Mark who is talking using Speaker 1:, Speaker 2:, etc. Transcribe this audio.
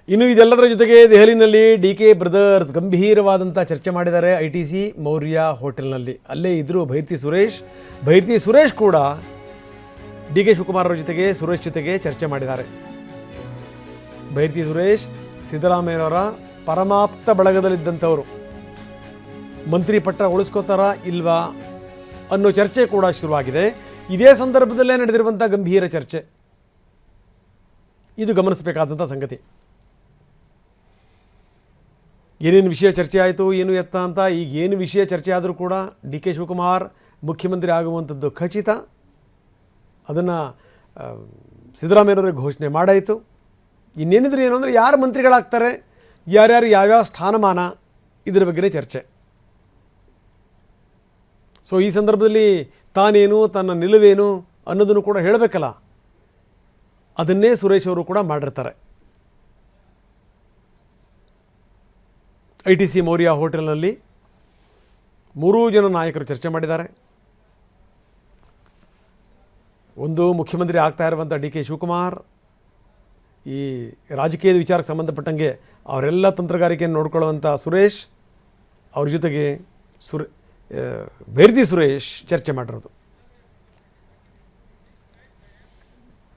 Speaker 1: ಇನ್ನು ಇದೆಲ್ಲದರ ಜೊತೆಗೆ ದೆಹಲಿನಲ್ಲಿ ಡಿ ಕೆ ಬ್ರದರ್ಸ್ ಗಂಭೀರವಾದಂಥ ಚರ್ಚೆ ಮಾಡಿದ್ದಾರೆ ITC ಮೌರ್ಯ ಹೋಟೆಲ್ನಲ್ಲಿ. ಅಲ್ಲೇ ಇದ್ದರು ಭೈರತಿ ಸುರೇಶ್ ಕೂಡ ಡಿ ಕೆ ಶಿವಕುಮಾರ್ ಅವರ ಜೊತೆಗೆ ಸುರೇಶ್ ಜೊತೆಗೆ ಚರ್ಚೆ ಮಾಡಿದ್ದಾರೆ. ಭೈರತಿ ಸುರೇಶ್ ಸಿದ್ದರಾಮಯ್ಯನವರ ಪರಮಾಪ್ತ ಬಳಗದಲ್ಲಿದ್ದಂಥವರು. ಮಂತ್ರಿ ಪಟ್ಟ ಉಳಿಸ್ಕೋತಾರಾ ಇಲ್ವಾ ಅನ್ನೋ ಚರ್ಚೆ ಕೂಡ ಶುರುವಾಗಿದೆ. ಇದೇ ಸಂದರ್ಭದಲ್ಲೇ ನಡೆದಿರುವಂಥ ಗಂಭೀರ ಚರ್ಚೆ ಇದು ಗಮನಿಸಬೇಕಾದಂಥ ಸಂಗತಿ. ಏನೇನು ವಿಷಯ ಚರ್ಚೆ ಆಯಿತು ಏನು ಎತ್ತ ಅಂತ. ಈಗ ಏನು ವಿಷಯ ಚರ್ಚೆ ಆದರೂ ಕೂಡ ಡಿ ಕೆ ಶಿವಕುಮಾರ್ ಮುಖ್ಯಮಂತ್ರಿ ಆಗುವಂಥದ್ದು ಖಚಿತ. ಅದನ್ನು ಸಿದ್ದರಾಮಯ್ಯನವರಿಗೆ ಘೋಷಣೆ ಮಾಡಾಯಿತು. ಇನ್ನೇನಿದ್ರು ಏನು ಅಂದರೆ ಯಾರು ಮಂತ್ರಿಗಳಾಗ್ತಾರೆ, ಯಾರ್ಯಾರು ಯಾವ್ಯಾವ ಸ್ಥಾನಮಾನ, ಇದರ ಬಗ್ಗೆನೇ ಚರ್ಚೆ. ಸೊ ಈ ಸಂದರ್ಭದಲ್ಲಿ ತಾನೇನು ತನ್ನ ನಿಲುವೇನು ಅನ್ನೋದನ್ನು ಕೂಡ ಹೇಳಬೇಕಲ್ಲ, ಅದನ್ನೇ ಸುರೇಶ್ ಅವರು ಕೂಡ ಮಾಡಿರ್ತಾರೆ. ITC ಮೌರ್ಯ ಹೋಟೆಲ್ನಲ್ಲಿ 3 ಜನ ನಾಯಕರು ಚರ್ಚೆ ಮಾಡಿದ್ದಾರೆ. ಒಂದು ಮುಖ್ಯಮಂತ್ರಿ ಆಗ್ತಾ ಇರುವಂಥ ಡಿ ಕೆ ಶಿವಕುಮಾರ್, ಈ ರಾಜಕೀಯದ ವಿಚಾರಕ್ಕೆ ಸಂಬಂಧಪಟ್ಟಂಗೆ ಅವರೆಲ್ಲ ತಂತ್ರಗಾರಿಕೆಯನ್ನು ನೋಡ್ಕೊಳ್ಳುವಂಥ ಸುರೇಶ್, ಅವ್ರ ಜೊತೆಗೆ ಭೈರತಿ ಸುರೇಶ್ ಚರ್ಚೆ ಮಾಡಿರೋದು.